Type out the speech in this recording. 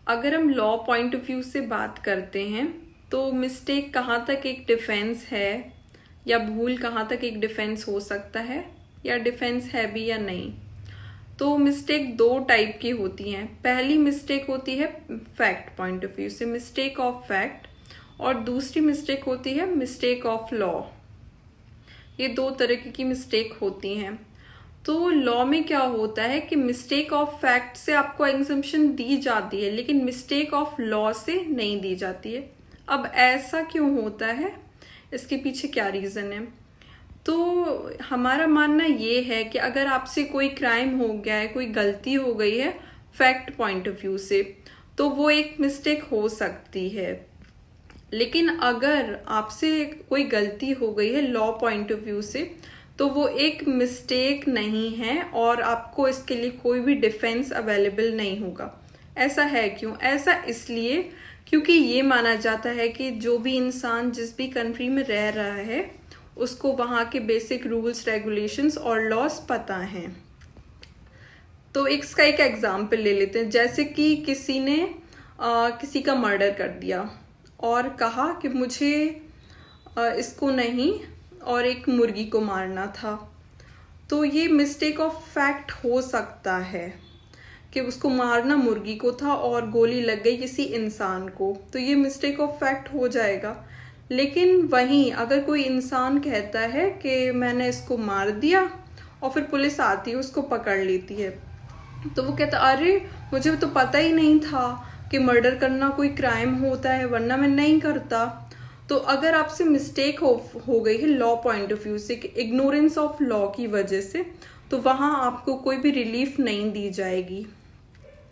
अगर हम law point of view से बात करते हैं तो मिस्टेक कहाँ तक एक डिफेंस है या भूल कहाँ तक एक डिफेंस हो सकता है या डिफेंस है भी या नहीं। तो मिस्टेक दो टाइप की होती हैं। पहली मिस्टेक होती है फैक्ट पॉइंट ऑफ व्यू से, मिस्टेक ऑफ फैक्ट, और दूसरी मिस्टेक होती है मिस्टेक ऑफ लॉ। ये दो तरह की मिस्टेक होती हैं। तो लॉ में क्या होता है कि मिस्टेक ऑफ फैक्ट से आपको एग्जम्पशन दी जाती है लेकिन मिस्टेक ऑफ लॉ से नहीं दी जाती है। अब ऐसा क्यों होता है, इसके पीछे क्या रीज़न है? तो हमारा मानना ये है कि अगर आपसे कोई क्राइम हो गया है, कोई गलती हो गई है फैक्ट पॉइंट ऑफ व्यू से, तो वो एक मिस्टेक हो सकती है। लेकिन अगर आपसे कोई गलती हो गई है लॉ पॉइंट ऑफ व्यू से, तो वो एक मिस्टेक नहीं है और आपको इसके लिए कोई भी डिफेंस अवेलेबल नहीं होगा। ऐसा है क्यों? ऐसा इसलिए क्योंकि ये माना जाता है कि जो भी इंसान जिस भी कंट्री में रह रहा है उसको वहाँ के बेसिक रूल्स, रेगुलेशंस और लॉस पता हैं। तो इसका एक एग्जाम्पल ले लेते हैं। जैसे कि किसी ने किसी का मर्डर कर दिया और कहा कि मुझे इसको नहीं और एक मुर्गी को मारना था। तो ये मिस्टेक ऑफ फैक्ट हो सकता है कि उसको मारना मुर्गी को था और गोली लग गई किसी इंसान को, तो ये मिस्टेक ऑफ फैक्ट हो जाएगा। लेकिन वहीं अगर कोई इंसान कहता है कि मैंने इसको मार दिया और फिर पुलिस आती है उसको पकड़ लेती है, तो वो कहता अरे मुझे तो पता ही नहीं था कि मर्डर करना कोई क्राइम होता है, वरना मैं नहीं करता। तो अगर आपसे मिस्टेक हो गई है लॉ पॉइंट ऑफ व्यू से, इग्नोरेंस ऑफ लॉ की वजह से, तो वहाँ आपको कोई भी रिलीफ नहीं दी जाएगी।